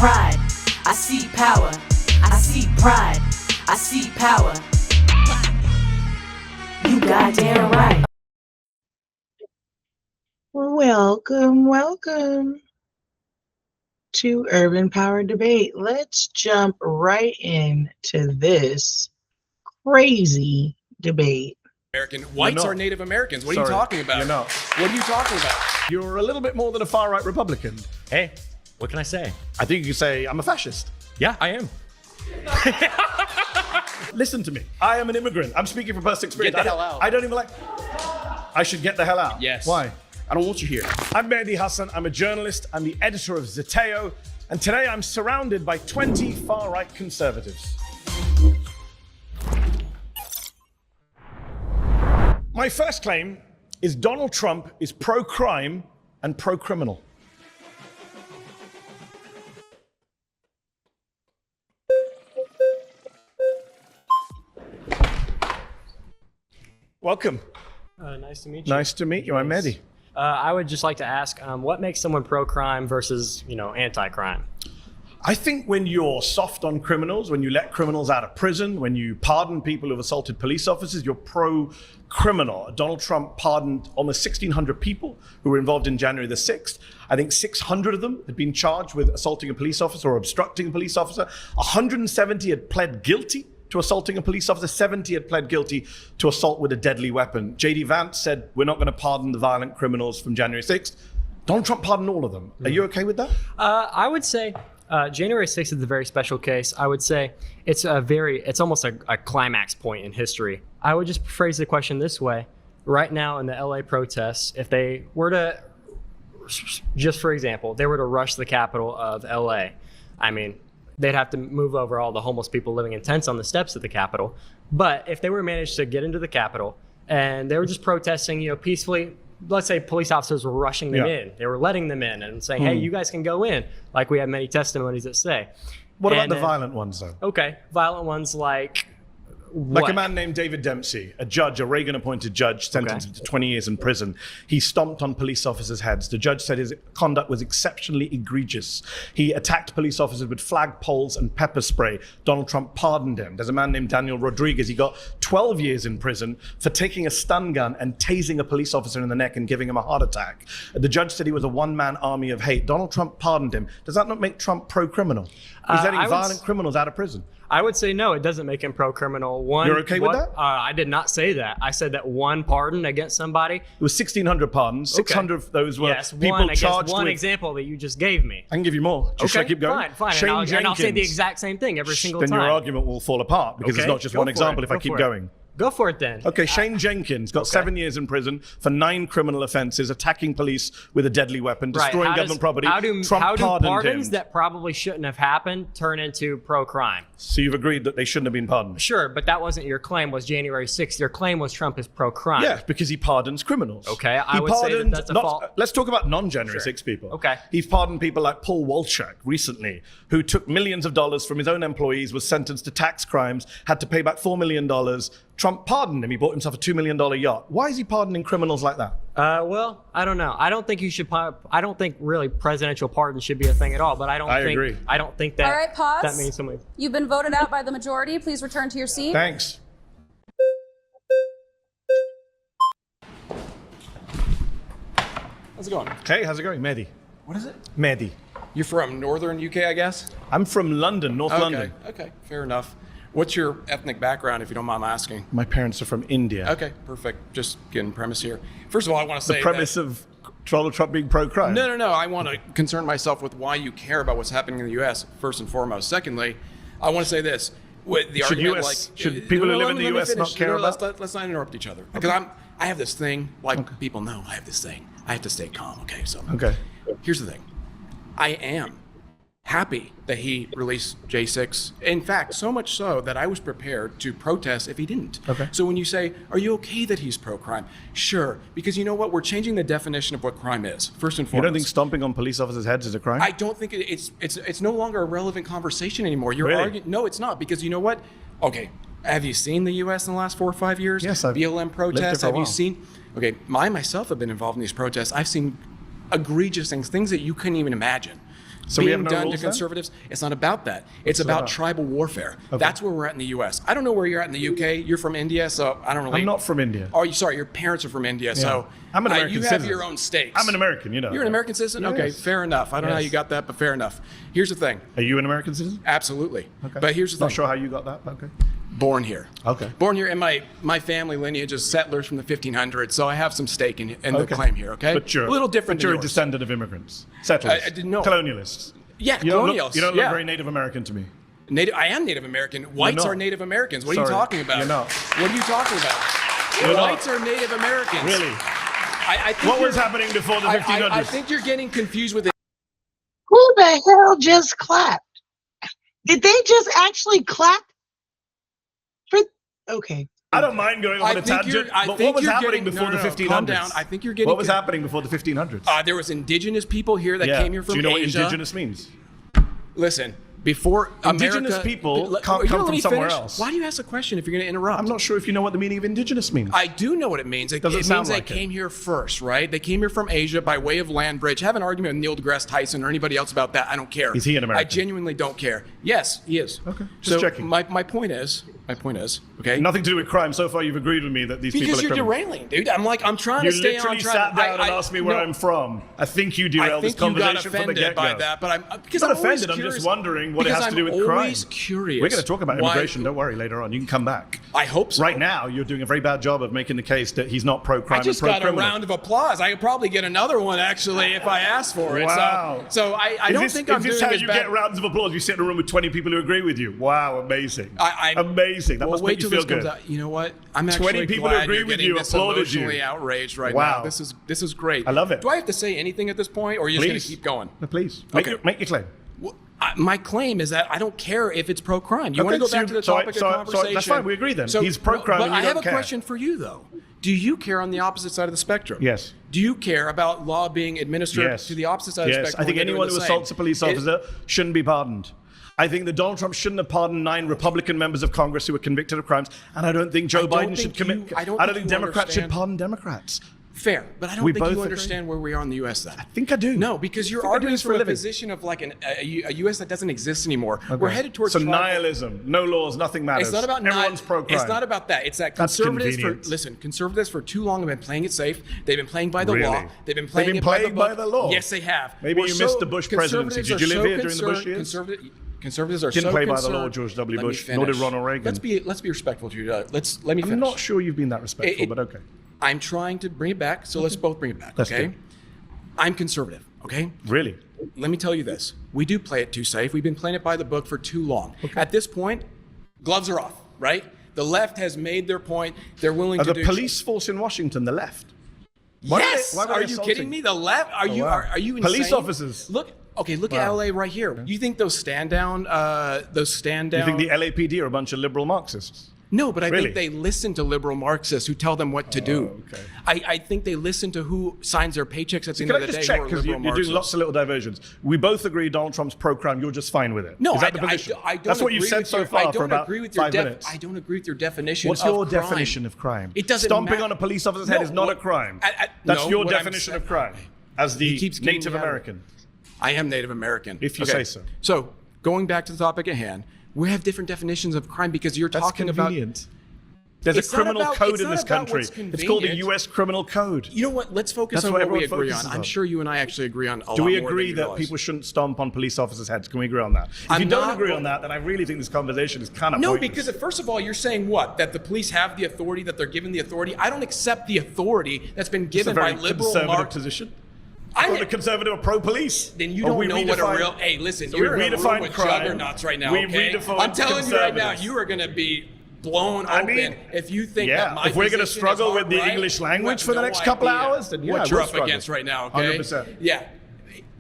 pride, I see power, I see pride, I see power. You goddamn right. Welcome to Urban Power Debate. Let's jump right into this crazy debate. American. Whites are Native Americans. What are you talking about? You're not. What are you talking about? You're a little bit more than a far-right Republican. Hey, what can I say? I think you could say I'm a fascist. Yeah, I am. Listen to me. I am an immigrant. I'm speaking from personal experience. Get the hell out. I don't even like... I should get the hell out. Yes. Why? I don't want you here. I'm Mehdi Hassan. I'm a journalist. I'm the editor of Zeteo. And today I'm surrounded by 20 far-right conservatives. My first claim is Donald Trump is pro-crime and pro-criminal. Welcome. Nice to meet you. Nice to meet you. I'm Mehdi. I would just like to ask, what makes someone pro-crime versus, anti-crime? I think when you're soft on criminals, when you let criminals out of prison, when you pardon people who've assaulted police officers, you're pro-criminal. Donald Trump pardoned almost 1,600 people who were involved in January the 6th. I think 600 of them had been charged with assaulting a police officer or obstructing a police officer. 170 had pled guilty to assaulting a police officer. 70 had pled guilty to assault with a deadly weapon. J.D. Vance said, we're not going to pardon the violent criminals from January 6th. Donald Trump pardoned all of them. Are you okay with that? I would say January 6th is a very special case. I would say it's almost a climax point in history. I would just phrase the question this way. Right now in the LA protests, if they were to, just for example, they were to rush the capital of LA, they'd have to move over all the homeless people living in tents on the steps of the Capitol. But if they were managed to get into the Capitol and they were just protesting, peacefully, let's say police officers were rushing them in. They were letting them in and saying, hey, you guys can go in, like we have many testimonies that say. What about the violent ones, though? Okay, violent ones like what? Like a man named David Dempsey, a judge, a Reagan-appointed judge, sentenced to 20 years in prison. He stomped on police officers' heads. The judge said his conduct was exceptionally egregious. He attacked police officers with flagpoles and pepper spray. Donald Trump pardoned him. There's a man named Daniel Rodriguez. He got 12 years in prison for taking a stun gun and tasing a police officer in the neck and giving him a heart attack. The judge said he was a one-man army of hate. Donald Trump pardoned him. Does that not make Trump pro-criminal? He's letting violent criminals out of prison. I would say no, it doesn't make him pro-criminal. You're okay with that? I did not say that. I said that one pardon against somebody. It was 1,600 pardons. 600 of those were people charged one with... example that you just gave me. I can give you more. Should I keep going? Fine. And I'll say the exact same thing every single time. Then your argument will fall apart because it's not just one example if I keep going. Go for it then. Okay, Shane Jenkins got 7 years in prison for 9 criminal offenses, attacking police with a deadly weapon, destroying government property. How do pardoned pardons him. that probably shouldn't have happened turn into pro-crime? So you've agreed that they shouldn't have been pardoned? Sure, but that wasn't your claim, was January 6th. Your claim was Trump is pro-crime. Yeah, because he pardons criminals. Okay, I would say that's a fault. Let's talk about non-January 6 people. Okay. He's pardoned people like Paul Walchuk recently, who took millions of dollars from his own employees, was sentenced to tax crimes, had to pay back $4 million. Trump pardoned him. He bought himself a $2 million yacht. Why is he pardoning criminals like that? Well, I don't know. I don't think you should. I don't think really presidential pardon should be a thing at all. But I agree. I don't think that. All right, pause. That means something. You've been voted out by the majority. Please return to your seat. Thanks. How's it going? Hey, how's it going, Mehdi? What is it? Mehdi. You're from northern UK, I guess? I'm from London, North London. Okay, fair enough. What's your ethnic background, if you don't mind asking? My parents are from India. Okay, perfect. Just getting premise here. First of all, I want to say the premise of Donald Trump being pro-crime. No. I want to concern myself with why you care about what's happening in the U.S., first and foremost. Secondly, I want to say this. Should people who live in the U.S. not care about? Let's not interrupt each other. Because I have this thing, people know I have this thing. I have to stay calm, okay? So here's the thing. I am happy that he released J6. In fact, so much so that I was prepared to protest if he didn't. Okay. So when you say, are you okay that he's pro-crime? Sure, because you know what? We're changing the definition of what crime is, first and foremost. You don't think stomping on police officers' heads is a crime? I don't think it's no longer a relevant conversation anymore. You're really? arguing. No, it's not, because you know what? Okay, have you seen the U.S. in the last 4 or 5 years? Yes, I've BLM protests. Have you while. seen? Okay, I myself have been involved in these protests. I've seen egregious things that you couldn't even imagine. So we being have no done to rules then? conservatives. It's not about that. It's about tribal warfare. Okay. That's where we're at in the U.S. I don't know where you're at in the U.K. You're from India, so I don't really. I'm not from India. Oh, sorry, your parents are from India, so I'm an American you citizen. have your own stakes. I'm an American, you know. You're an American citizen? Yes. Okay, fair enough. I don't know how Yes. you got that, but fair enough. Here's the thing. Are you an American citizen? Absolutely. Okay. But here's the thing. Not sure how you got that, but okay. Born here. Okay. Born here, and my family lineage is settlers from the 1500s, so I have some stake in the claim here, okay? But you're a little different But you're than a yours. descendant of immigrants. Settlers. I didn't know. Colonialists. Yeah, You don't colonials. look, you don't yeah. look very Native American to me. I am Native American. Whites not. are Native Americans. What are you Sorry, talking about? you're not. What are you talking about? You're Whites not. are Native Americans. Really? I think What was you're- happening before the I 1500s? think you're getting confused with it. Who the hell just clapped? Did they just actually clap? Okay. I don't mind going on a tangent, but what was happening before the 1500s? Calm down. I think you're getting. What was happening before the 1500s? There was indigenous people here that came here from Do you know Asia. what indigenous means? Listen, before Indigenous America, people Let- can't you come let from me somewhere finish? else. Why do you ask a question if you're going to interrupt? I'm not sure if you know what the meaning of indigenous means. I do know what it means. It Doesn't means sound they like it. came here first, right? They came here from Asia by way of land bridge. Have an argument with Neil deGrasse Tyson or anybody else about that. I don't care. Is he an American? I genuinely don't care. Yes, he is. Okay, just checking. My point is, okay? Nothing to do with crime. So far, you've agreed with me that these people Because are you're criminals. derailing, dude. I'm trying You to stay literally on track. sat down and asked me where I'm from. I think you derailed this conversation from the get-go. by that, but I'm because I'm not I'm always offended. I'm curious, just wondering what it has to do with I'm crime. always curious. We're going to talk about why- immigration. Don't worry. Later on, you can come back. I hope so. Right now, you're doing a very bad job of making the case that he's not pro-crime I just and got a pro-criminal. round of applause. I could probably get another one actually if I asked for it. Wow. So I don't think I'm is doing this how as you bad. get rounds of applause? You sit in a room with 20 people who agree with you. Wow, amazing. I- amazing. That well, must wait make you till feel this comes good. out. You know what? I'm 20 actually people glad who agree you're with getting you this applauded you. emotionally outraged right Wow. now. This is great. I love it. Do I have to say anything at this point, or are you just going Please to keep going? No, please. Okay. Make your claim. Well, my claim is that I don't care if it's pro-crime. You want to go back to the topic of conversation? That's fine. We agree then. He's pro-crime But and you I have don't a care. question for you, though. Do you care on the opposite side of the spectrum? Yes. Do you care about law being administered Yes. to the opposite side of the Yes. spectrum? I think when they're anyone doing who the same? assaults a police officer shouldn't be pardoned. I think that Donald Trump shouldn't have pardoned 9 Republican members of Congress who were convicted of crimes, and I don't think Joe Biden should commit. I don't think think you Democrats should understand. pardon Democrats. Fair, but I don't We think both you agree. understand where we are in the U.S. then. I think I do. No, because you're I think I do arguing this for a from a living. position of like a U.S. that doesn't exist anymore. We're headed towards so tribal- nihilism, no laws, nothing matters. It's not about everyone's pro-crime. It's not about that. It's that That's conservatives convenient. conservatives for too long have been playing it safe. They've been playing by the Really? law. They've been playing it playing by by the the book. law? Yes, they have. Maybe We're you so- missed the Bush presidency. conservatives Did you are live so here during the Bush concerned- years? Conservatives are Didn't so play by the concerned. law, George W. Let me Bush, nor did finish. Ronald Reagan. Let's be respectful to you. Let me finish. I'm not sure you've been that respectful, but okay. I'm trying to bring it back, so let's both bring it back, Let's okay? do it. I'm conservative, okay? Really? Let me tell you this. We do play it too safe. We've been playing it by the book for too long. At this point, gloves are off, right? The left has made their point. They're willing Are to the do... police force in Washington the left? Yes! why were they Are you assaulting? kidding me? The left? Are you wow. are you insane? Police officers. Look at Wow. LA right here. You think those stand down You think the LAPD are a bunch of liberal Marxists? No, but I Really? think they listen to liberal Marxists who tell them what to do. okay. I think they listen to who signs their paychecks at the end Can of I the just day check, who are because liberal you're doing lots Marxists. of little diversions. We both agree Donald Trump's pro-crime, you're just fine with it. No, Is that I the position? don't That's what you've agree said with so your- far I for don't about agree with your 5 minutes. I don't agree with your definition What's of your crime. definition of crime? It doesn't Stomping ma- on a police officer's head No, is not what- a crime. No, That's your what I'm definition saying- of crime as the He keeps getting Native me out of it. American. I am Native American. If you say so. So, going back to the topic at hand, we have different definitions of crime because you're That's talking convenient. There's It's a not criminal about- code it's in not this about country. what's It's called the convenient. U.S. Criminal Code. You know what? Let's focus That's on what what we everyone agree on. focuses I'm on. sure you and I actually agree on a lot Do we more than agree you that realize. people shouldn't stomp on police officers' heads? Can we agree on that? If I'm you don't not- agree on that, then I really think this conversation is kind of No, pointless. because first of all, you're saying what? That the police have the authority, that they're given the authority. I don't accept the authority that's been it's a given by very liberal conservative Marx. position. I Or the conservative are pro-police. Then you Or don't we know what a redefine- real. Hey, listen, So you're we in a room redefine with crime. juggernauts right now. We Okay? redefine I'm telling you right now, conservatives. you are going to be blown I open mean, if you think yeah, that my if we're gonna position struggle is with the hard, English right? language You for the have next no couple idea hours, then yeah, what you're we'll up struggle. against right now. Okay. 100%. Yeah.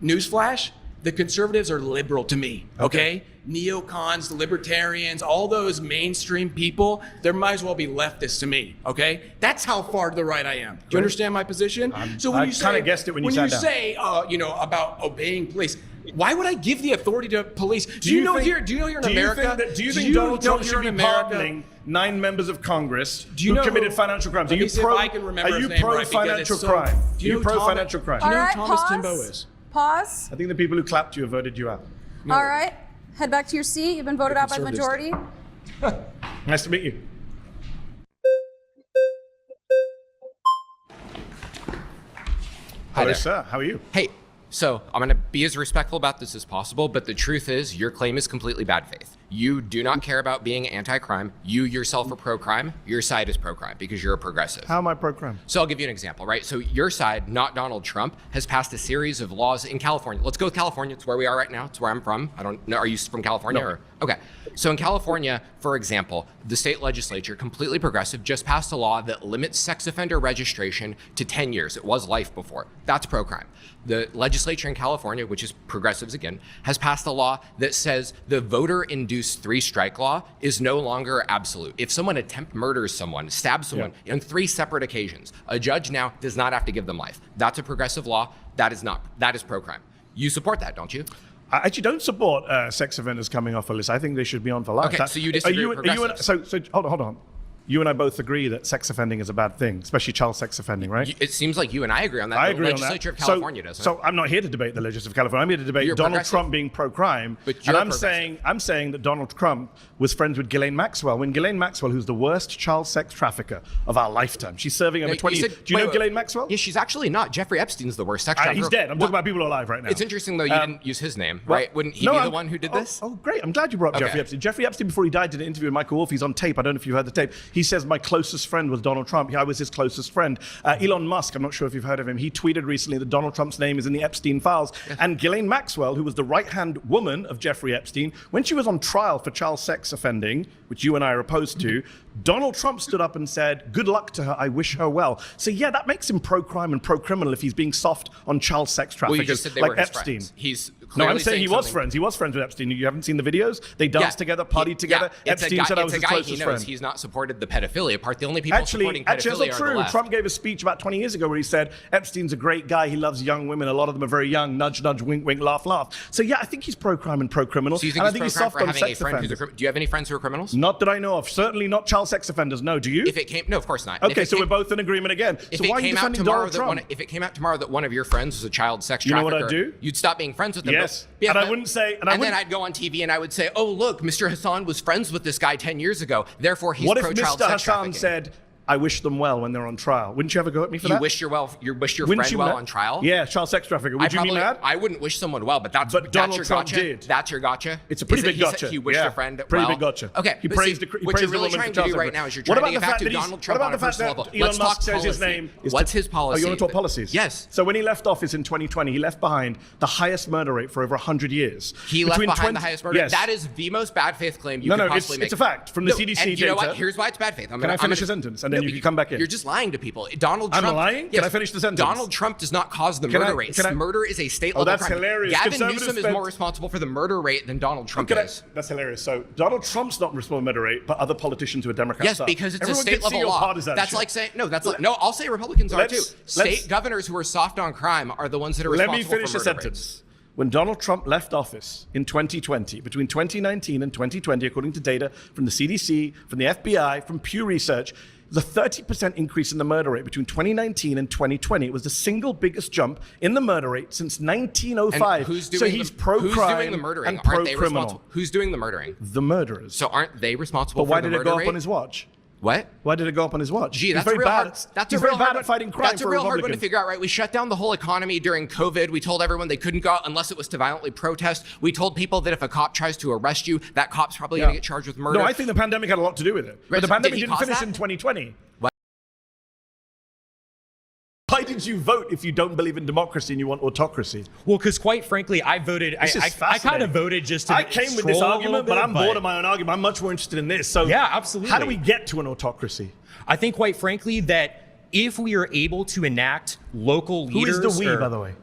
Newsflash: the conservatives are liberal to me. Okay. Neocons, the libertarians, all those mainstream people, they might as well be leftists to me. Okay. That's how far to the right I am. Do you understand my position? So when I you kinda say, guessed it when you sat down. say, about obeying police. Why would I give the authority to police? Do you you know think- you're in America? Do you think Donald Trump should you're be in America? pardoning 9 members of Congress Do you who know committed who- financial crimes? Let Are you me see if I can remember Are his you name right, because pro-financial it's so- crime? Do Are you know who pro-financial crime? Do you know All who right, Thomas pause. Timbo is? Pause. I think the people who clapped you have voted you out. All right. Head back to your seat. You've been voted out by the majority. Nice to meet you. Hi Hello, there. sir. How are you? Hey, so I'm going to be as respectful about this as possible, but the truth is your claim is completely bad faith. You do not care about being anti-crime. You yourself are pro-crime. Your side is pro-crime because you're a progressive. How am I pro-crime? So I'll give you an example, right? So your side, not Donald Trump, has passed a series of laws in California. Let's go with California. It's where we are right now. It's where I'm from. I don't know. Are you from California? No. Or? Okay. So in California, for example, the state legislature, completely progressive, just passed a law that limits sex offender registration to 10 years. It was life before. That's pro-crime. The legislature in California, which is progressives again, has passed a law that says the voter-induced three-strike law is no longer absolute. If someone murders someone, stabs someone on 3 separate occasions, a judge now does not have to give them life. That's a progressive law. That is not. That is pro-crime. You support that, don't you? I actually don't support sex offenders coming off a list. I think they should be on for life. Okay, so you disagree with progressives. So hold on. You and I both agree that sex offending is a bad thing, especially child sex offending, right? It seems like you and I agree on that. I The agree on that. legislature of California doesn't. So I'm not here to debate the legislature of California. I'm here to debate You're Donald progressive. Trump being pro-crime. But And you're I'm progressive. saying that Donald Trump was friends with Ghislaine Maxwell. When Ghislaine Maxwell, who's the worst child sex trafficker of our lifetime, she's serving over 20 years. Do you know Ghislaine Maxwell? Yeah, she's actually not. Jeffrey Epstein's the worst sex trafficker. He's dead. I'm talking about people who are alive right now. It's interesting though you didn't use his name, Well, right? Wouldn't he no, be I'm- the one who did this? Oh, great. I'm glad you brought up Okay. Jeffrey Epstein. Jeffrey Epstein, before he died, did an interview with Michael Wolff. He's on tape. I don't know if you heard the tape. He says, my closest friend was Donald Trump. I was his closest friend. Elon Musk, I'm not sure if you've heard of him. He tweeted recently that Donald Trump's name is in the Epstein files. And Ghislaine Maxwell, who was the right-hand woman of Jeffrey Epstein, when she was on trial for child sex offending, which you and I are opposed to, Donald Trump stood up and said, good luck to her, I wish her well. So yeah, that makes him pro-crime and pro-criminal if he's being soft on child sex Well, you traffickers just said they like were his Epstein. friends. He's No, clearly I'm saying he was something- friends. He was friends with Epstein. You haven't seen the videos? They danced together, partied together. It's Epstein a guy, said I it's was a his guy he closest knows. friend. He's not supported the pedophilia part. The only people supporting Actually, pedophilia that's are the not true. left. Trump gave a speech about 20 years ago where he said Epstein's a great guy. He loves young women. A lot of them are very young. Nudge, nudge, wink, wink, laugh, laugh. So yeah, I think he's pro-crime and pro-criminal. So you think and I he's think he's pro-crime soft for on having a sex friend who's offenders. do you have any friends who are criminals? Not that I know of. Certainly not child sex offenders. No, do you? If it came, no, of course not. Okay, so we're both in agreement again. If So it why are you came out defending tomorrow Donald that Trump? if it came out tomorrow that one of your friends was a child sex You know trafficker, what I'd do? you'd stop being friends with them. Yes. But- And I but- wouldn't say- and And, I then wouldn't- I'd go on TV and I would say, "Oh, look, Mr. Hassan was friends with this guy 10 years ago. Therefore, he's What if pro-child Mr. sex Hassan trafficking." said, I wish them well when they're on trial? Wouldn't you ever go at me for You that? wish your Wouldn't friend you well ma- on trial? Yeah, child sex trafficker. Would you be mad? I wouldn't wish someone well, but that's Donald your Trump gotcha. did. That's your gotcha. It's a pretty Is it big he said gotcha. He wished Yeah. a friend Pretty well? big gotcha. Okay, He but praised see, the- he what praised you're the really woman trying for to do child right sex. now is you're What trying to about get the back fact to that he's- Donald Trump what on about a the fact personal that level. Elon Let's Musk talk says his policy. name is What's his policy? Oh, you want to talk policies? Yes. So when he left office in 2020, he left behind the highest murder rate for over 100 years. He left Between behind the highest murder. Yes. That is the most bad faith claim you No, could no, possibly make. it's a fact from the No, CDC and you know data. what? Here's why it's bad faith. Can I finish a sentence and then you can come back in? You're just lying to people. Donald I'm Trump. lying? Can I finish the sentence? Donald Trump does not cause the Can I- murder rate. can I- Murder is a state Oh, level that's crime. hilarious. Gavin Conservatives Newsom is spent- more responsible for the murder rate than Donald Trump is. That's hilarious. So Donald Trump's not responsible for murder rate, but other politicians who are Democrats Yes, are. because it's Everyone a can state see level your law. partisan That's shit. like saying no. I'll say Republicans are too. Let's- State governors who are soft on crime are the ones that are Let responsible me finish for a murder sentence. rates. When Donald Trump left office in 2020, between 2019 and 2020, according to data from the CDC, from the FBI, from Pew Research, there's a 30% increase in the murder rate between 2019 and 2020. It was the single biggest jump in the murder rate since 1905. And who's doing so he's who's pro-crime doing the murdering? and Aren't they pro-criminal. responsible? Who's doing the murdering? The murderers. So aren't they responsible But why for the did it murder go rate? up on his watch? What? Why did it go up on his watch? Gee, He's that's very a real bad. hard. That's He's a real very bad hard at fighting crime. That's a for real hard one to Republicans. figure out, right? We shut down the whole economy during COVID. We told everyone they couldn't go out unless it was to violently protest. We told people that if a cop tries to arrest you, that cop's probably going to get charged with murder. No, I think the pandemic had a lot to do with it. Right, But the so pandemic did he didn't cause finish that? in 2020. What? Why did you vote if you don't believe in democracy and you want autocracy? Well, because quite frankly, I voted. This is I kind fascinating. of voted just to I came with this troll a argument, little but bit, I'm bored of my own argument. I'm much more interested in this. So Yeah, absolutely. How do we get to an autocracy? I think, quite frankly, that if we are able to enact local Who leaders, is the we, or- by the way?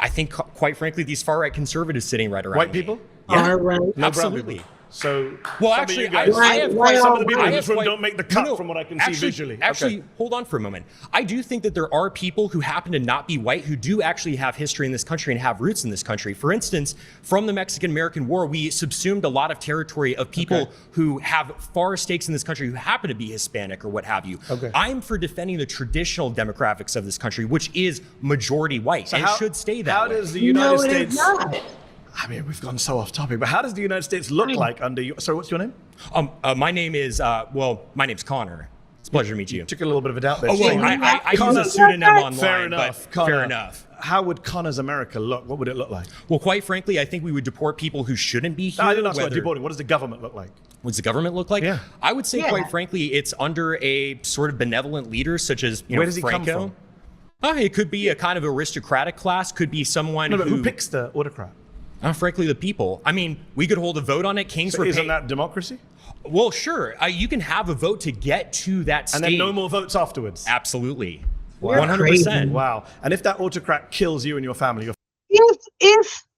I think, quite frankly, these far right conservatives sitting right around White me. people? Yeah, All right. No brown absolutely. people. So, Well, some actually, of you guys, I have why quite, some of the people I in have this room quite- don't make the cut no, from what I can actually, see visually. Actually, Okay. hold on for a moment. I do think that there are people who happen to not be white who do actually have history in this country and have roots in this country. For instance, from the Mexican-American War, we subsumed a lot of territory of people who have far stakes in this country who happen to be Hispanic or what have you. Okay. I'm for defending the traditional demographics of this country, which is majority white, and how- should stay that How way. does the United No, it States? is not. I mean, we've gone so off topic, but how does the United States look like under you? Sorry, what's your name? My name is, my name's Connor. It's a pleasure to meet you. Took a little bit of a doubt there. Oh, well, Yeah. I use Connor- a pseudonym online, Fair enough. but Connor, fair enough. How would Connor's America look? What would it look like? Well, quite frankly, I think we would deport people who shouldn't be here. I didn't ask about whether- deporting. What does the government look like? What does the government look like? Yeah. I would say, Yeah. quite frankly, it's under a sort of benevolent leader, such as Where does he Franco. come from? It could be a kind of aristocratic class. Could be someone No, but who picks the autocrat? frankly, the people. I mean, we could hold a vote on it. Kings So were isn't paid. that democracy? Well, sure. You can have a vote to get to that stage. And then no more votes afterwards. Absolutely. You're 100%. Wow. And if that autocrat kills you and your family,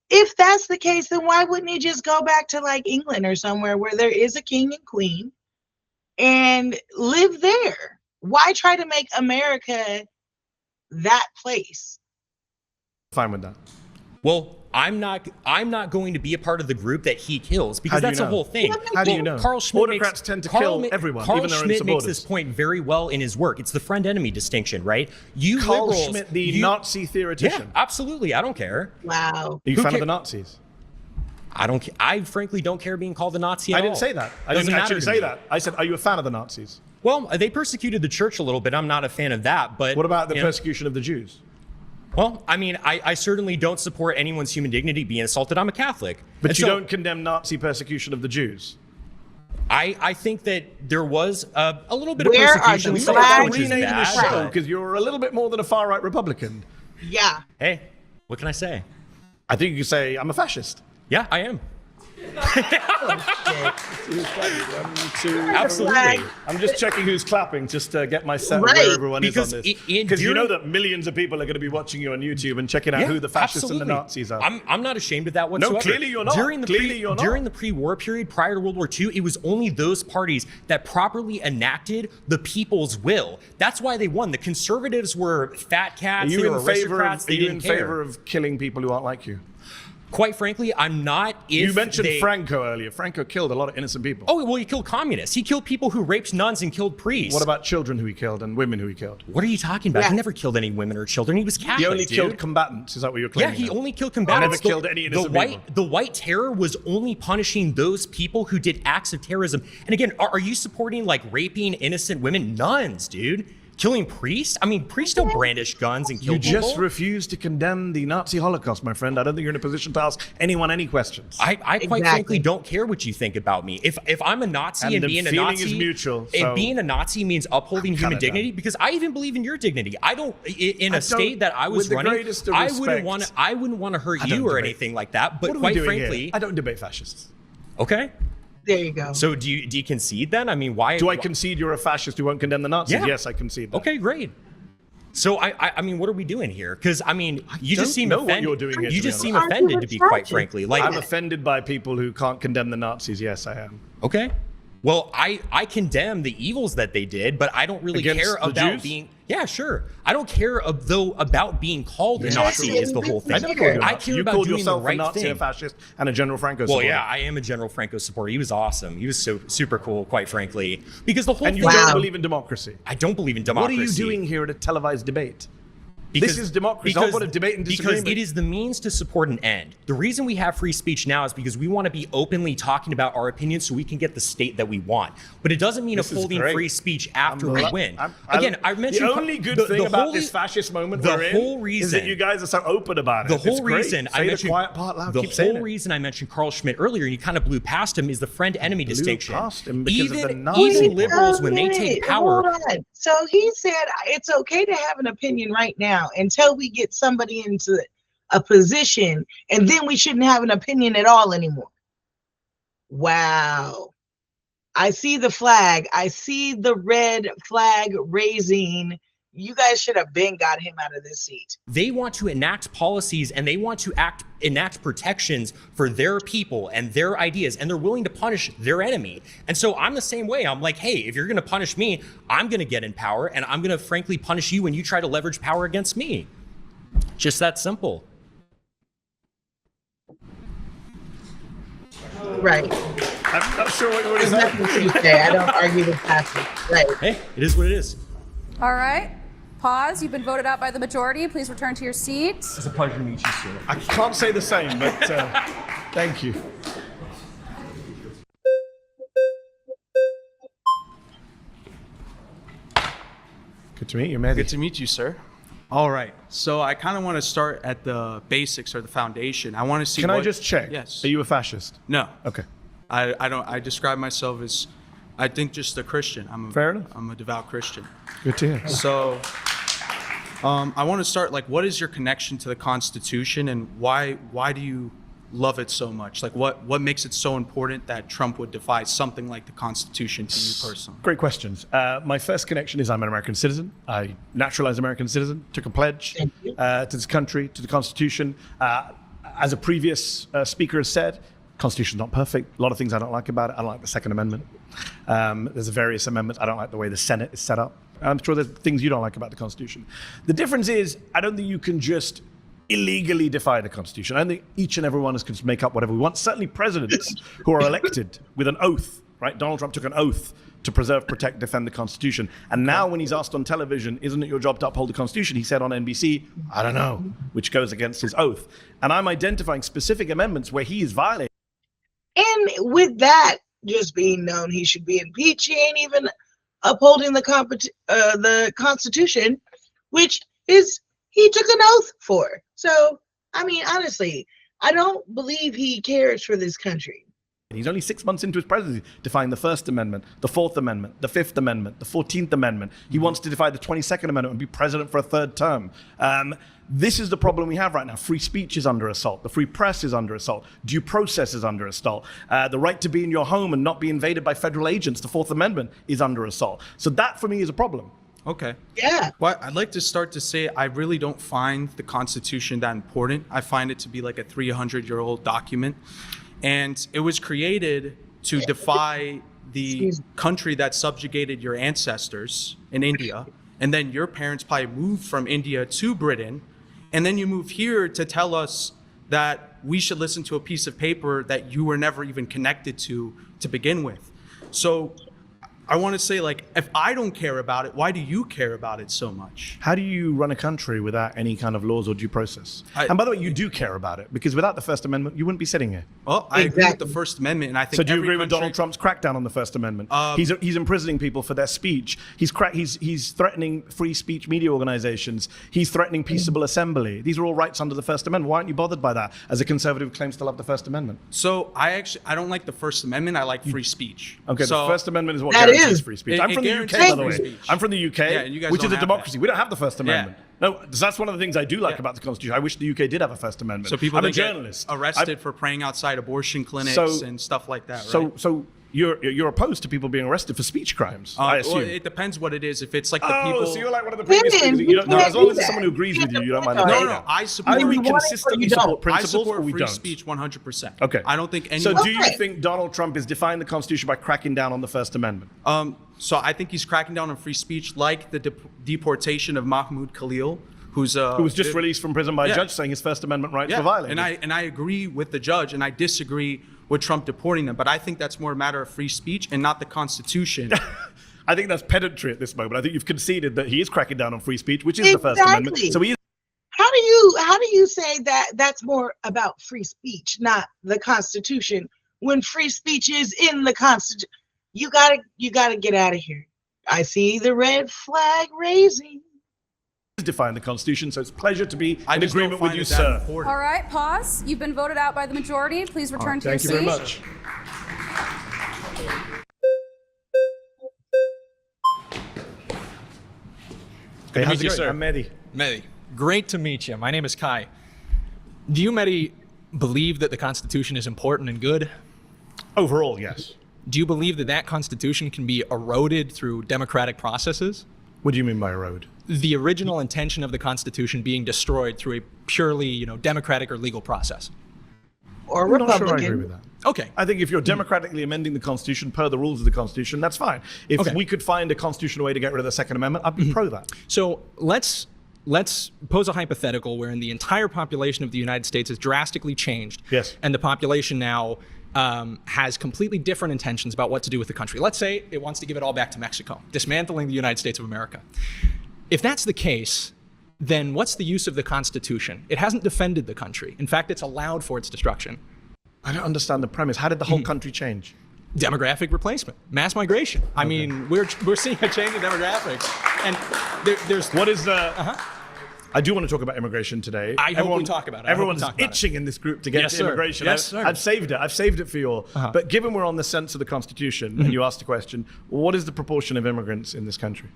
If that's the case, then why wouldn't he just go back to like England or somewhere where there is a king and queen and live there? Why try to make America that place? fine with that. Well, I'm not going to be a part of the group that he kills because How do you that's the know? whole thing. How do you know? Carl Schmitt Autocrats tend to kill everyone, Carl even their own Schmitt makes supporters. this point very well in his work. It's the friend-enemy distinction, right? You Carl liberals, Schmitt, the Nazi yeah, theoretician. absolutely. I don't care. Wow. Are you a Who fan ca- of the Nazis? I don't. I frankly don't care being called a Nazi at I didn't all. say that. I Doesn't didn't matter actually to say me. that. I said, are you a fan of the Nazis? Well, they persecuted the church a little bit. I'm not a fan of that. But What about the you know, persecution of the Jews? Well, I mean, I certainly don't support anyone's human dignity being assaulted. I'm a Catholic. But And you so don't condemn Nazi persecution of the Jews? I think that there was a little bit Where of are persecution. the some flags? of which is Rename the bad, show but- because you're a little bit more than a far-right Republican. Yeah. Hey, what can I say? I think you could say, I'm a fascist. Yeah, I am. Absolutely. I'm just checking who's clapping just to get my set of Right. where everyone Because is on this. in Because you know during- that millions of people are going to be watching you on YouTube and checking out Yeah, who the fascists absolutely. and the Nazis are. I'm not ashamed of that whatsoever. clearly you're not. During the Clearly you're not. during the pre-war period prior to World War II, it was only those parties that properly enacted the people's will. That's why they won. The conservatives were fat Are cats. you They were in favor aristocrats. of, They are you didn't in care. favor of killing people who aren't like you? Quite frankly, I'm not. If You mentioned they- Franco earlier. Franco killed a lot of innocent people. Oh, well, he killed communists. He killed people who raped nuns and killed priests. What about children who he killed and women who he killed? What are you talking about? Yeah. He never killed any women or children. He was Catholic. He only dude. killed combatants. Is that what you're Yeah, claiming? he now? only killed combatants. never killed any innocent people. The white terror was only punishing those people who did acts of terrorism. And again, are you supporting like raping innocent women? Nuns, dude. Killing priests? I mean, priests don't brandish guns and kill You people. just refuse to condemn the Nazi Holocaust, my friend. I don't think you're in a position to ask anyone any questions. I quite Exactly. frankly don't care what you think about me. If I'm a Nazi And and the being a feeling Nazi is mutual, and so- being a Nazi means upholding human Canada. dignity, because I even believe in your dignity. I don't in I a state don't- that I was with the running. greatest of I wouldn't respect, want to. I wouldn't want to hurt I don't you or debate. anything like that. But What are we quite doing frankly, here? I don't debate fascists. okay. There you go. So do you concede then? I mean, why? Do I concede you're a fascist who won't condemn the Nazis? Yeah. Yes, I concede that. Okay, great. So I mean, what are we doing here? Because I mean, you don't just seem know what offended. you're doing here, You to be just seem honest. offended, to be quite frankly. Like, I'm offended by people who can't condemn the Nazis. Yes, I am. okay. Well, I condemn the evils that they did, but I don't really Against care the about Jews? being. Yeah, sure. I don't care about being called a Yeah, Nazi. sure. Is the whole thing. I never called you a I Nazi. care You about called doing the yourself a right Nazi, thing. a fascist, and a General Franco Well, supporter. yeah, I am a General Franco supporter. He was awesome. He was so super cool, quite frankly. Because the whole And you thing. don't Wow. believe in democracy. I don't believe in What democracy. are you doing here at a televised debate? Because- This is democracy. I'll put a debate and Because disagreement. it is the means to support an end. The reason we have free speech now is because we want to be openly talking about our opinions so we can get the state that we want. But it doesn't mean This is upholding great. free speech after we win. I mentioned the only good thing about this fascist moment the we're in whole is that reason- you guys are so open about it. The It's whole great. reason Say I the mentioned quiet part loud. the Keep saying whole it. reason I mentioned Carl Schmitt earlier, and you kind of blew past him, is the friend-enemy distinction. past him because of the even Nazi liberals, Oh, when they wait, take power, hold on. So he said it's okay to have an opinion right now until we get somebody into a position, and then we shouldn't have an opinion at all anymore. Wow. I see the flag. I see the red flag raising you guys should have been got him out of this seat. They want to enact policies and they want to enact protections for their people and their ideas, and they're willing to punish their enemy. And so I'm the same way. I'm like, hey, if you're going to punish me, I'm going to get in power, and I'm going to frankly punish you when you try to leverage power against me. Just that simple. Right. I'm not sure what you want to There's nothing to say. I don't argue with passion. Right. Hey, it is what it is. All right. Pause. You've been voted out by the majority. Please return to your seat. It's a pleasure to meet you, sir. I can't say the same, but thank you. Good to meet you, man. Good to meet you, sir. All right. So I kind of want to start at the basics or the foundation. I want to see. Can I just check? Yes. Are you a fascist? No. Okay. I don't. I describe myself as, I think, just a Christian. Fair enough. I'm a devout Christian. Good to hear. So, I want to start, like, what is your connection to the Constitution, and why do you love it so much? Like, what makes it so important that Trump would defy something like the Constitution to you personally? Great questions. My first connection is I'm an American citizen. I naturalized American citizen, took a pledge to this country, to the Constitution. As a previous speaker has said, Constitution's not perfect. A lot of things I don't like about it. I don't like the Second Amendment. There's various amendments. I don't like the way the Senate is set up. I'm sure there's things you don't like about the Constitution. The difference is, I don't think you can just illegally defy the Constitution. I think each and every one of us can make up whatever we want. Certainly presidents who are elected with an oath, right? Donald Trump took an oath to preserve, protect, defend the Constitution. And now when he's asked on television, isn't it your job to uphold the Constitution? He said on NBC, I don't know, which goes against his oath. And I'm identifying specific amendments where he is violating. And with that just being known, he should be impeached. He ain't even upholding the Constitution, which is he took an oath for. So, I mean, honestly, I don't believe he cares for this country. He's only 6 months into his presidency, defying the First Amendment, the Fourth Amendment, the Fifth Amendment, the 14th Amendment. He wants to defy the 22nd Amendment and be president for a third term. This is the problem we have right now. Free speech is under assault. The free press is under assault. Due process is under assault. The right to be in your home and not be invaded by federal agents, the Fourth Amendment, is under assault. So that, for me, is a problem. Okay. Yeah. Well, I'd like to start to say I really don't find the Constitution that important. I find it to be like a 300-year-old document. And it was created to defy the country that subjugated your ancestors in India. And then your parents probably moved from India to Britain. And then you move here to tell us that we should listen to a piece of paper that you were never even connected to begin with. So I want to say, like, if I don't care about it, why do you care about it so much? How do you run a country without any kind of laws or due process? And by the way, you do care about it, because without the First Amendment, you wouldn't be sitting here. Well, I agree with the First Amendment, and I think. So do you agree with Donald Trump's crackdown on the First Amendment? He's imprisoning people for their speech. He's threatening free speech media organizations. He's threatening peaceable assembly. These are all rights under the First Amendment. Why aren't you bothered by that as a conservative who claims to love the First Amendment? So I don't like the First Amendment. I like free speech. Okay, so the First Amendment is what guarantees free speech. I'm from the UK, by the way. Speech. I'm from the UK, and you guys which is don't a have democracy. that. We don't have the First Amendment. No, that's one of the things I do like about the Constitution. I wish the UK did have a First Amendment. So people I'm a that get journalist. arrested for praying outside abortion clinics and stuff like that, right? So you're opposed to people being arrested for speech crimes, I assume. Well, it depends what it is. If it's like the people. So you're like one of the previous speakers. You don't know. As long as it's someone who agrees with you, you don't mind. No, I support. Either we consistently support I principles support or we free don't. speech 100%. Okay. I don't think So anyone. do you think Donald Trump is defying the Constitution by cracking down on the First Amendment? So I think he's cracking down on free speech, like the deportation of Mahmoud Khalil, who was just released from prison by a judge, saying his First Amendment rights were violated. And I agree with the judge, and I disagree with Trump deporting them. But I think that's more a matter of free speech and not the Constitution. I think that's pedantry at this moment. I think you've conceded that he is cracking down on free speech, which is the First Amendment. So he is. How do you say that that's more about free speech, not the Constitution, when free speech is in the Constitution? You gotta get out of here. I see the red flag raising. Define the Constitution, so it's a pleasure to be in agreement with you, sir. All right, pause. You've been voted out by the majority. Please return to your seat. Thank you very much. Good to meet you, sir. I'm Mehdi. Mehdi, great to meet you. My name is Kai. Do you, Mehdi, believe that the Constitution is important and good? Overall, yes. Do you believe that that Constitution can be eroded through democratic processes? What do you mean by erode? The original intention of the Constitution being destroyed through a purely, democratic or legal process. Or I'm not Republican. sure I agree with that. Okay. I think if you're democratically amending the Constitution per the rules of the Constitution, that's fine. If we could find a constitutional way to get rid of the Second Amendment, I'd be pro that. So let's pose a hypothetical wherein the entire population of the United States has drastically changed. Yes. And the population now has completely different intentions about what to do with the country. Let's say it wants to give it all back to Mexico, dismantling the United States of America. If that's the case, then what's the use of the Constitution? It hasn't defended the country. In fact, it's allowed for its destruction. I don't understand the premise. How did the whole country change? Demographic replacement, mass migration. I mean, we're seeing a change in demographics. And there's... What is the... I do want to talk about immigration today. I hope we talk about it. Everyone's itching in this group to get to immigration. Yes, sir. I've saved it for you all. But given we're on the sense of the Constitution, and you asked the question, what is the proportion of immigrants in this country?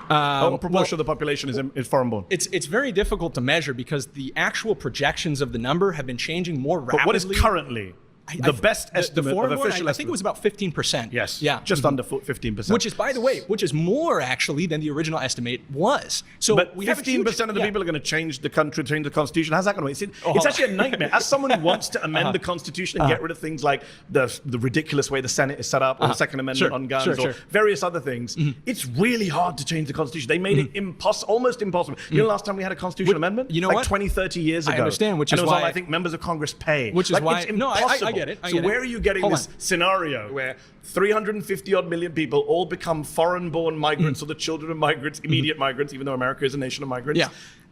What proportion of the population is foreign-born? It's very difficult to measure because the actual projections of the number have been changing more rapidly. But what is currently? The best estimate of official I think it was about 15%. Yes. Yeah. Just under 15%. Which is, by the way, more actually than the original estimate was. So but we have 15% of the people are going to change the country, change the Constitution. How's that going to work? It's actually a nightmare. As someone who wants to amend the Constitution and get rid of things like the ridiculous way the Senate is set up, or the Second Amendment on guns, or various other things, it's really hard to change the Constitution. They made it almost impossible. You know, the last time we had a constitutional amendment? You know like what? 20, 30 years ago. I understand, which and is it was why all, I think, members of Congress pay. Which is why... It's impossible. I get it. So where are you getting this scenario where 350 odd million people all become foreign-born migrants or the children of migrants, immediate migrants, even though America is a nation of migrants,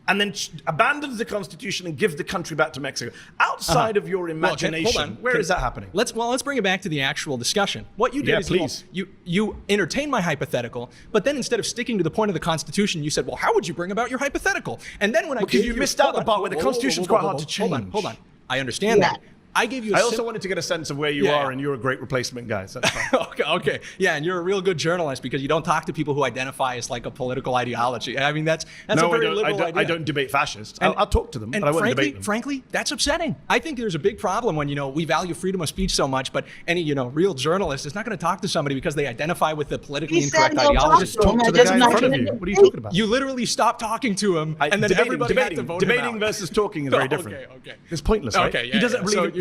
and then abandons the Constitution and gives the country back to Mexico? Outside of your imagination, where is that happening? Let's bring it back to the actual discussion. What you did is you entertained my hypothetical, but then instead of sticking to the point of the Constitution, you said, well, how would you bring about your hypothetical? And then when I gave you missed out the part where the Constitution's quite hard to change. Hold on. I understand that. I gave you. I also wanted to get a sense of where you are, and you're a great replacement guy. So that's fine. Okay. Yeah, and you're a real good journalist because you don't talk to people who identify as like a political ideology. I mean, that's a very liberal idea. I don't debate fascists. I'll talk to them, but I wouldn't debate them. Frankly, that's upsetting. I think there's a big problem when we value freedom of speech so much, but any real journalist is not going to talk to somebody because they identify with the politically incorrect ideology. Just talk to the guy in front of you. What are you talking about? You literally stopped talking to him, and then everybody had to vote him out. Debating versus talking is very different. Okay. It's pointless, right? Okay.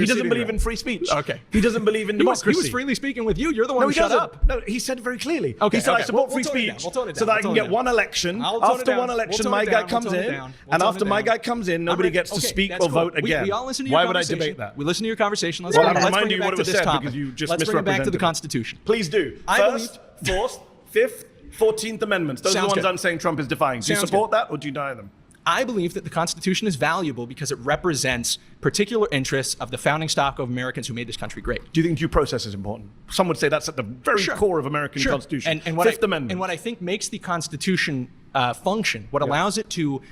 He doesn't believe in free speech. Okay. He doesn't believe in democracy. He was freely speaking with you. You're the one who shut up. No, he said very clearly. Okay, he said, I support free speech so that I can get one election. After one election, my guy comes in. And after my guy comes in, nobody gets to speak or vote again. We all listen to your Why would I debate that? We listen to your conversation. Well, I'll remind you what it was said because you just misrepresented it. Let's bring it back to the Constitution. Please do. First, Fourth, Fifth, 14th Amendments. Those are the ones I'm saying Trump is defying. Do you support that or do you deny them? I believe that the Constitution is valuable because it represents particular interests of the founding stock of Americans who made this country great. Do you think due process is important? Some would say that's at the very core of American Constitution. Fifth Amendment. And what I think makes the Constitution function, what allows it to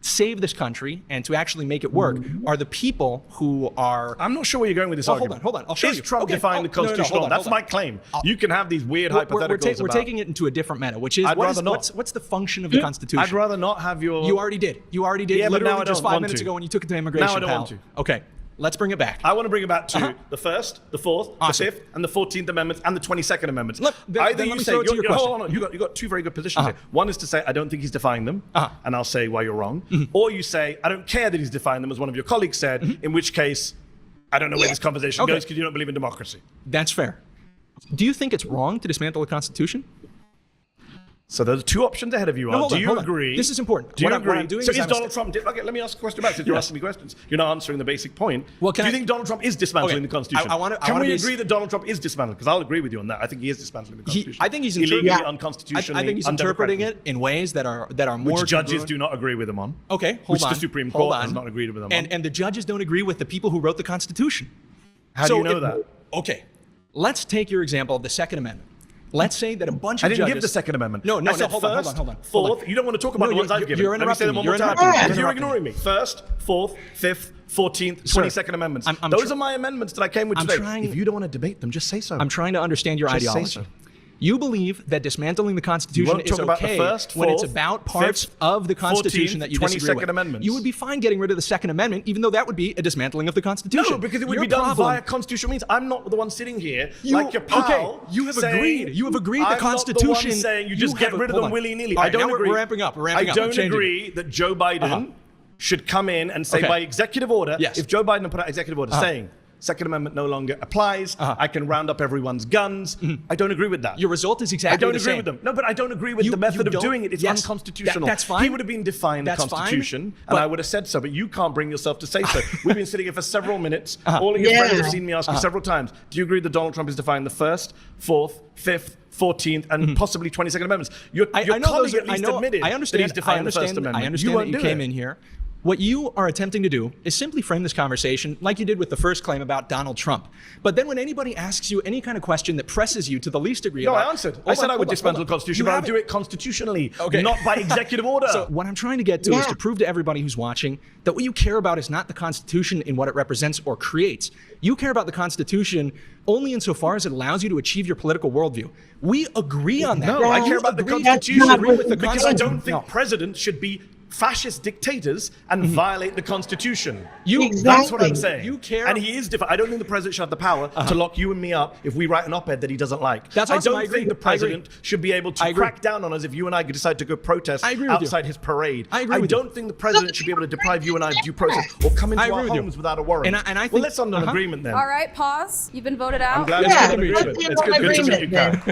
save this country and to actually make it work, are the people who are... I'm not sure where you're going with this argument. Hold on. I'll show you. Is Trump defying the Constitution? That's my claim. You can have these weird hypotheticals We're taking it into a different meta, which is, what's the function of the Constitution? I'd rather not have your... You already did. Yeah, literally just 5 minutes ago when you took it to immigration. Now I don't want to. Okay. Let's bring it back. I want to bring it back to the First, the Fourth, the Fifth, and the 14th Amendments, and the 22nd Amendments. Either you say, hold on, you got two very good positions here. One is to say, I don't think he's defying them, and I'll say why you're wrong. Or you say, I don't care that he's defying them, as one of your colleagues said, in which case, I don't know where this conversation goes because you don't believe in democracy. That's fair. Do you think it's wrong to dismantle the Constitution? So those are two options ahead of you. Do you agree? This is important. Do you agree? So is Donald Trump... Okay, let me ask a question about it. You're asking me questions. You're not answering the basic point. Well, do you think Donald Trump is dismantling the Constitution? Can we agree that Donald Trump is dismantling? Because I'll agree with you on that. I think he is dismantling the Constitution. I think he's illegally, unconstitutionally, I think he's interpreting it in ways that are more... Which judges do not agree with him on. Okay, hold on. Which the Supreme Court has not agreed with him on. And the judges don't agree with the people who wrote the Constitution. How do you know that? Okay, let's take your example of the Second Amendment. Let's say that a bunch of judges... I didn't give the Second Amendment. No, I said hold on. Fourth. You don't want to talk about the ones I've given. You're interrupting me. You're ignoring me. First, Fourth, Fifth, 14th, 22nd Amendments. Those are my amendments that I came with today. If you don't want to debate them, just say so. I'm trying to understand your ideology. You believe that dismantling the Constitution is okay when it's about parts of the Constitution that you disagree with. Amendments. You would be fine getting rid of the Second Amendment, even though that would be a dismantling of the Constitution. No, because it would be done via constitutional means. I'm not the one sitting here like your pal. Okay, you have agreed. You have agreed the Constitution. I'm not the one saying you just get rid of them willy-nilly. Right, I don't agree. We're ramping up. I don't agree that Joe Biden should come in and say by executive order, if Joe Biden put out executive order saying Second Amendment no longer applies. I can round up everyone's guns. I don't agree with that. Your result is exactly the same. I don't agree with them. No, but I don't agree with the method of doing it. It's unconstitutional. That's fine. He would have been defying the Constitution, and I would have said so, but you can't bring yourself to say so. We've been sitting here for several minutes. All of your friends have seen me ask you several times, do you agree that Donald Trump is defying the First, Fourth, Fifth, 14th, and possibly 22nd Amendments? Your colleague at least admitted that he's defying the First Amendment. I understand that you came in here. What you are attempting to do is simply frame this conversation like you did with the first claim about Donald Trump. But then when anybody asks you any kind of question that presses you to the least degree I answered. I said I would dismantle the Constitution, but I would do it constitutionally, not by executive order. So what I'm trying to get to is to prove to everybody who's watching that what you care about is not the Constitution in what it represents or creates. You care about the Constitution only insofar as it allows you to achieve your political worldview. We agree on that. No, I care about the Constitution because I don't think presidents should be fascist dictators and violate the Constitution. That's what I'm saying. You care. And he is different. I don't think the president should have the power to lock you and me up if we write an op-ed that he doesn't like. I don't think the president should be able to crack down on us if you and I decide to go protest outside his parade. I don't think the president should be able to deprive you and I of due process or come into our homes without a warrant. And I think, well, let's end on an agreement then. All right, pause. You've been voted out. I'm glad it's good agreement. It's good to meet you, Karen.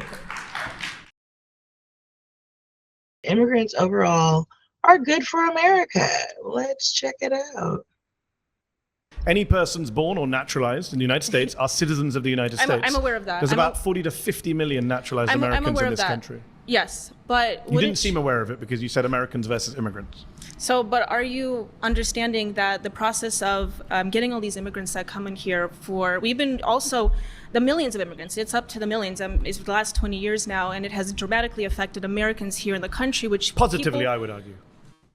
Immigrants overall are good for America. Let's check it out. Any persons born or naturalized in the United States are citizens of the United States. I'm aware of that. There's about 40 to 50 million naturalized Americans in this country. Yes, but you didn't seem aware of it because you said Americans versus immigrants. So, but are you understanding that the process of getting all these immigrants that come in here we've been also, the millions of immigrants, it's up to the millions, it's the last 20 years now, and it has dramatically affected Americans here in the country, which positively, I would argue.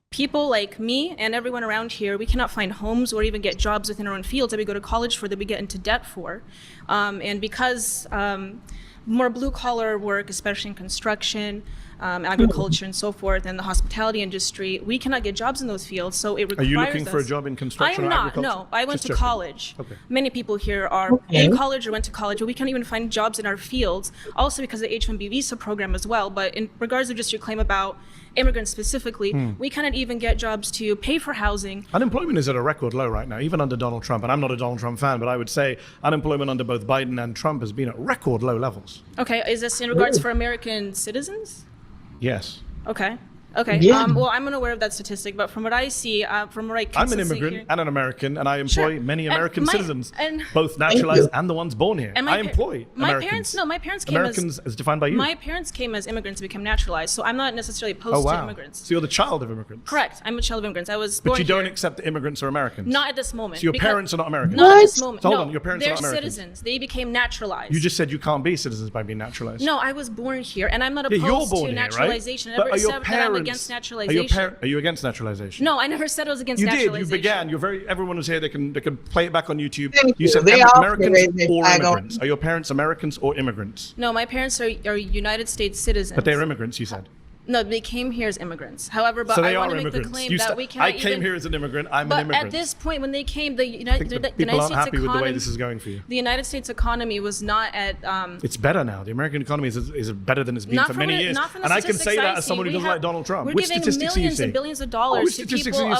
People like me and everyone around here, we cannot find homes or even get jobs within our own fields that we go to college for, that we get into debt for. And because more blue-collar work, especially in construction, agriculture and so forth, and the hospitality industry, we cannot get jobs in those fields, so it requires Are you looking for a job in construction or agriculture? No, I went to college. Okay. Many people here are in college or went to college, but we can't even find jobs in our fields, also because of the H-1B visa program as well. But in regards to just your claim about immigrants specifically, we cannot even get jobs to pay for housing. Unemployment is at a record low right now, even under Donald Trump. And I'm not a Donald Trump fan, but I would say unemployment under both Biden and Trump has been at record low levels. Okay, is this in regards for American citizens? Yes. Okay. Well, I'm unaware of that statistic, but from what I see, from what I can I'm an immigrant and an American, and I employ many American citizens, both naturalized and the ones born here. I employ Americans. My parents came Americans as defined by you. My parents came as immigrants and became naturalized, so I'm not necessarily opposed to immigrants. So you're the child of immigrants. Correct. I'm a child of immigrants. I was born But you don't accept that immigrants are Americans. Not at this moment. So your parents are not Americans. Not at this moment. So hold on, your parents are not They're Americans. citizens. They became naturalized. You just said you can't be citizens by being naturalized. No, I was born here, and I'm not opposed you're born to here, naturalization. Right? I never said that I'm against naturalization. Are you against naturalization? No, I never said I was against naturalization. You did. You began. Everyone was here. They can play it back on YouTube. You said Americans or immigrants. Are your parents Americans or immigrants? No, my parents are United States citizens. But they're immigrants, you said. No, they came here as immigrants. However, but so they I want to make immigrants. the claim that we cannot I came here as an immigrant. I'm an immigrant. But at this point, when they came, the United States people aren't happy economy, with the way this is going for you. The United States economy was not at. It's better now. The American economy is better than it's been for many years. And I can say that as someone who doesn't like Donald Trump. We're giving millions and billions of dollars to people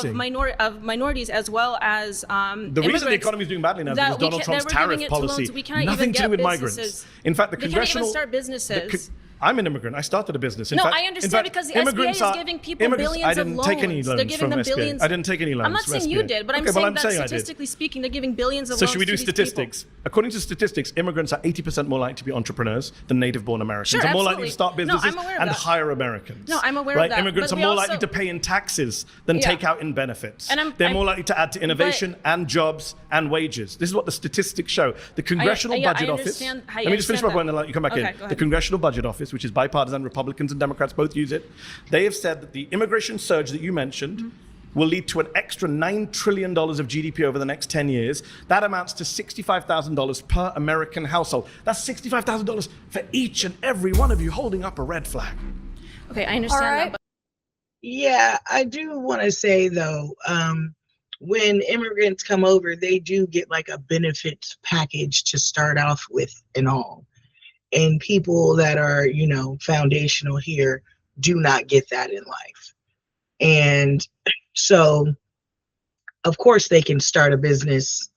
of minorities as well as the reason the economy is doing badly now is because Donald Trump's tariff policy. Nothing to do with migrants. In fact, the congressional. We can't even start businesses. I'm an immigrant. I started a business. I understand because the SBA is giving people billions of loans. I didn't take any loans they're giving them billions. I didn't take any loans. I'm not saying you did, but I'm saying that statistically speaking, they're giving billions of loans. So should we do statistics? According to statistics, immigrants are 80% more likely to be entrepreneurs than native-born Americans. They're more likely to start businesses and hire Americans. No, I'm aware of that. Immigrants are more likely to pay in taxes than take out in benefits. They're more likely to add to innovation and jobs and wages. This is what the statistics show. The Congressional Budget Office. Let me just finish my point and let you come back in. The Congressional Budget Office, which is bipartisan, Republicans and Democrats both use it. They have said that the immigration surge that you mentioned will lead to an extra $9 trillion of GDP over the next 10 years. That amounts to $65,000 per American household. That's $65,000 for each and every one of you holding up a red flag. Okay, I understand that. But Yeah, I do want to say though, when immigrants come over, they do get like a benefits package to start off with and all. And people that are, you know, foundational here do not get that in life. And so, of course, they can start a business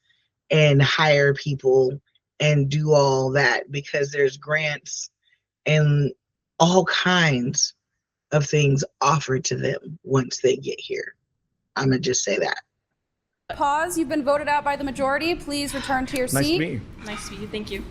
and hire people and do all that because there's grants and all kinds of things offered to them once they get here. I'm gonna just say that. Pause. You've been voted out by the majority. Please return to your seat. Nice to meet you. Nice to meet you. Thank you.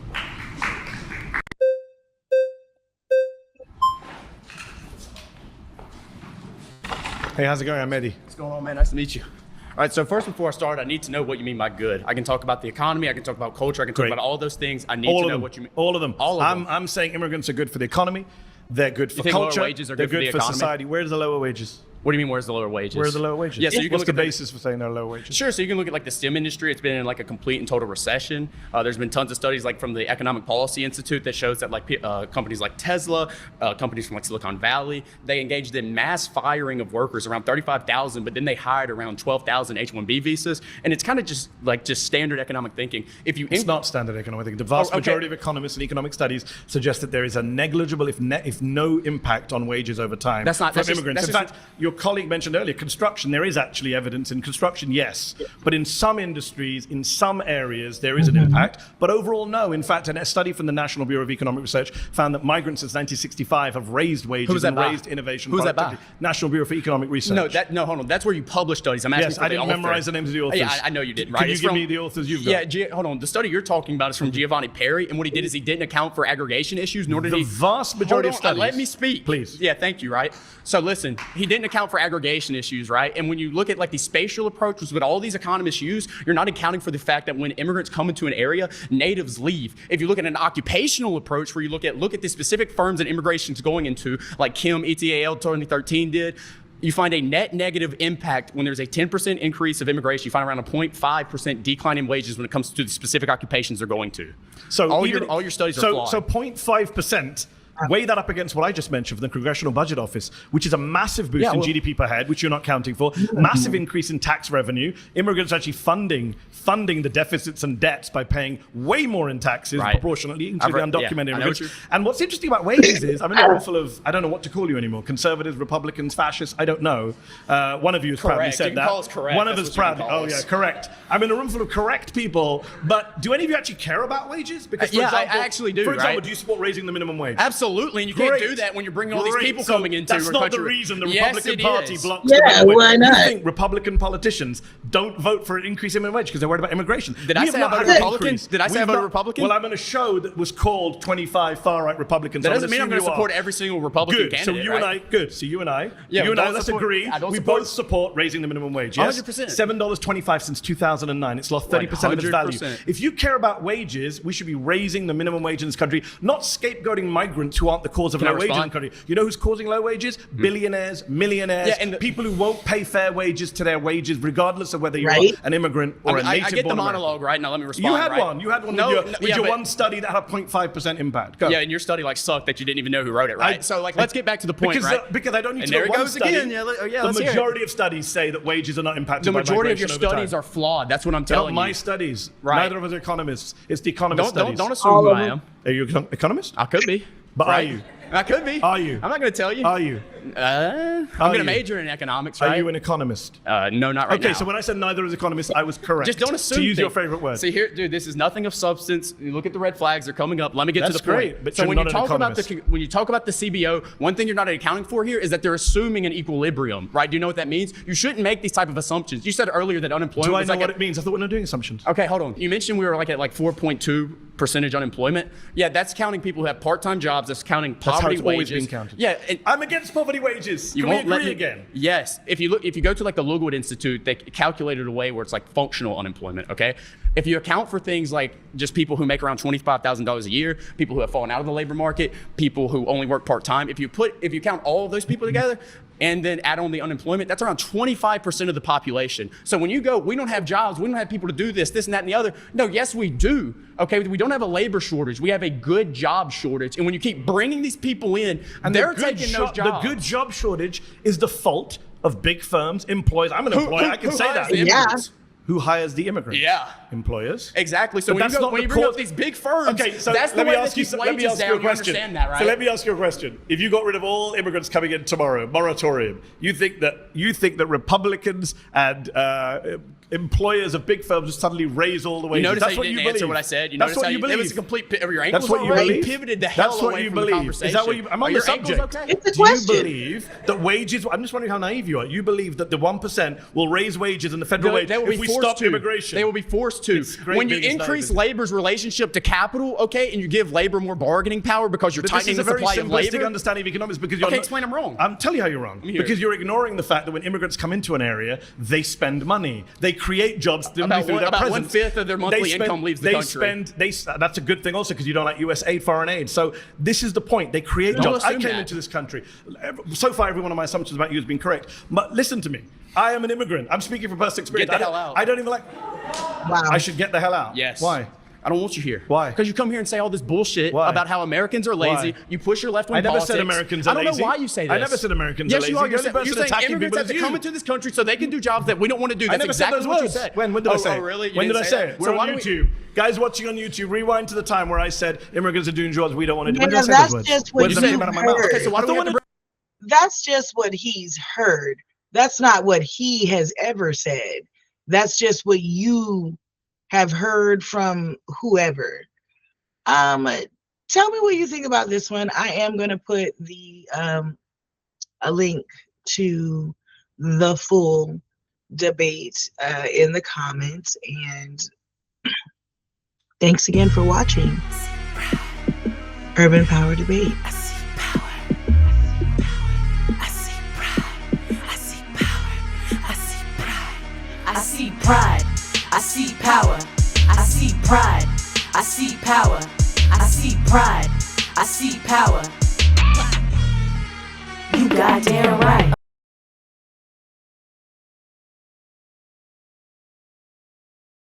Hey, how's it going? I'm Eddie. What's going on, man? Nice to meet you. All right, so first, before I start, I need to know what you mean by good. I can talk about the economy, I can talk about culture, I can talk about all those things. I need to know what you mean. All of them. All of them. I'm saying immigrants are good for the economy. They're good for You think culture. lower wages are They're good for the for economy? society. Where's the lower wages? What do you mean, where's the lower wages? Where are the lower wages? Yeah, so you can What's look the at the- basis for saying no lower wages? Sure, so you can look at like the STEM industry. It's been in like a complete and total recession. There's been tons of studies like from the Economic Policy Institute that shows that like companies like Tesla, companies from like Silicon Valley, they engaged in mass firing of workers, around 35,000, but then they hired around 12,000 H-1B visas. And it's kind of just standard economic thinking. It's not standard economic thinking. The vast majority of economists and economic studies suggest that there is a negligible, if no impact on wages over time That's not from that's just- immigrants. that's In just- fact, your colleague mentioned earlier, construction, there is actually evidence in construction, yes. But in some industries, in some areas, there is an impact. But overall, no. In fact, a study from the National Bureau of Economic Research found that migrants since 1965 have raised wages Who's that and by? raised innovation. Who's that by? productivity. National Bureau for Economic Research. No, hold on. That's where you publish studies. I'm asking Yes, for I the didn't author. memorize the names of the authors. Yeah, I know you didn't, right? Can you It's give from- me the authors you've got? Yeah, hold on. The study you're talking about is from Giovanni Perry, and what he did is he didn't account for aggregation issues, nor did The he. vast majority of Hold on, studies. let me speak, Please. Yeah, thank you. Right. So listen, he didn't account for aggregation issues, right? And when you look at like the spatial approach, which is what all these economists use, you're not accounting for the fact that when immigrants come into an area, natives leave. If you look at an occupational approach, where you look at the specific firms that immigration's going into, like Kim ETAL 2013 did. You find a net negative impact when there's a 10% increase of immigration. You find around a 0.5% decline in wages when it comes to the specific occupations they're going to. So all your studies are flawed. So 0.5%. Weigh that up against what I just mentioned from the Congressional Budget Office, which is a massive boost in GDP per head, which you're not counting for. Massive increase in tax revenue. Immigrants actually funding the deficits and debts by paying way more in taxes proportionately into the undocumented immigrants. And what's interesting about wages is, I'm in a room full of, I don't know what to call you anymore, conservatives, Republicans, fascists, I don't know. One of you has proudly said You can that. call us correct. One of That's us what you can proudly, call oh us. yeah, correct. I'm in a room full of correct people, but do any of you actually care about wages? Because for Yeah, I example, actually do, For example, right? do you support raising the minimum wage? Absolutely, and you can't do that when you're bringing all these people So coming into that's our not country. the reason the Yes, Republican it Party is. blocks the Yeah, minimum wage. why not? You think Republican politicians don't vote for an increase in minimum wage because they're worried about immigration? Did I We have say I not voted had an Republican? increase. Did I say I We've voted not- Republican? Well, I'm on a show that was called 25 far-right Republicans. That so doesn't mean I'm going to support every single Republican Good. candidate. So you right? and I, good. So you and I, Yeah, you and I, don't let's support- agree. I don't We support- both support raising the minimum wage. Yes, 100%. $7.25 since 2009. It's lost 30% of its value. 100%. If you care about wages, we should be raising the minimum wage in this country, not scapegoating migrants who aren't the cause of Can I low wages in the respond? country. You know who's causing low wages? Billionaires, millionaires, Yeah, and people who won't pay fair wages to their wages, regardless of whether you're Right. an immigrant or a I native get the born monologue right now. Let me respond. You had right? one. You had one No, with no, your, yeah, but- one study that had a 0.5% impact. Go. Yeah, and your study like sucked that you didn't even know who wrote it, right? So like, let's get back to the point, because, right? because I don't need And to there know it one goes study. again. Yeah, the let's hear it. majority of studies say that wages are not impacted The by majority of your migration over studies time. are flawed. That's what I'm They're not telling my you. studies. Right. Neither of us are economists. It's the economist studies. Don't assume who I am. Are you an economist? I could be. But right? are you? I could be. Are you? I'm not going to tell you. Are you? I'm Are going to you? major in economics, right? Are you an economist? No, not right now. Okay, so when I said neither is economist, I was correct. Just don't assume. To use your things. favorite word. See here, dude. This is nothing of substance. You look at the red flags; they're coming up. Let me get That's to the point. great, but so you're when not you an talk about economist. when you talk about the CBO, one thing you're not accounting for here is that they're assuming an equilibrium, right? Do you know what that means? You shouldn't make these type of assumptions. You said earlier that unemployment. Do I was know like what it means? I thought we're not doing assumptions. Okay, hold on. You mentioned we were like at like 4.2% unemployment. Yeah, that's counting people who have part-time jobs. That's counting That's how poverty it's wages. always been counted. Yeah, and I'm against poverty wages. you Can we won't let agree me again? Yes. If you go to like the Lookwood Institute, they calculated a way where it's like functional unemployment. Okay. If you account for things like just people who make around $25,000 a year, people who have fallen out of the labor market, people who only work part time, if you count all of those people together, and then add on the unemployment, that's around 25% of the population. So when you go, we don't have jobs, we don't have people to do this, and that, and the other. No, yes, we do. Okay, we don't have a labor shortage. We have a good job shortage. And when you keep bringing these people in, and they're taking those jobs. The good job shortage is the fault of big firms, employers. I'm an employer, I can say that. Yeah. Who hires the immigrants? Yeah. Employers. Exactly. So when you bring up these big firms, okay, so that's the let me way ask that you, keep let me wages ask you down. a You question. understand that, right? So let me ask you a question. If you got rid of all immigrants coming in tomorrow, moratorium, you think that Republicans and employers of big firms would suddenly raise all the wages? You notice That's how what you you didn't believe. answer what I said. You That's notice what how you believe. It was a complete. Your ankles That's what you already believe. pivoted the hell That's what away you from the believe. conversation. Is that what you? I'm Are on the your subject. ankles okay? It's a Do you question. believe that wages? I'm just wondering how naive you are. You believe that the 1% will raise wages in the federal wage They will if be we forced stop to. immigration? They will be forced to. great When you being increase naive. labor's relationship to capital, okay, and you give labor more bargaining power because you're But tightening this the is a very supply of simplistic labor. understanding of economics because you're Okay, not, explain I'm wrong. I'm telling you how you're wrong. hear Because it. you're ignoring the fact that when immigrants come into an area, they spend money. They create jobs. About through their about presence. 1/5 of their monthly income leaves the country. That's a good thing also because you don't like US aid, foreign aid. So this is the point. They create Don't jobs. I assume came that. into this country. So far, every one of my assumptions about you has been correct. But listen to me. I am an immigrant. I'm speaking from personal experience. Get the hell out. I don't even like. Wow. I should get the hell out. Yes. Why? I don't want you here. Why? Because you come here and say all this bullshit Why? about how Americans are lazy. Why? You push your left-wing I never politics. said Americans are I don't lazy. know why you say this. I never said Americans yes, are you lazy. are. The only person You're saying attacking immigrants people have is to you. come into this country so they can do jobs that we don't want to do. I That's never said exactly those what you words. said. When did I say Oh, it? really? You When did didn't I say say that? it? We're So on why do we- YouTube. Guys watching on YouTube, rewind to the time where I said immigrants are doing jobs we don't want to do. When did I Yeah, say that's those words? just what When did I you say them out of my mouth? heard. Okay, so why do we have to That's just what he's heard. That's not what he has ever said. That's just what you have heard from whoever. Tell me what you think about this one. I am going to put the a link to the full debate in the comments, and thanks again for watching Urban Power Debate. I see power. I see pride. I see power. I see pride. I see pride. I see power. I see pride. I see power. I see pride. I see power. You goddamn right.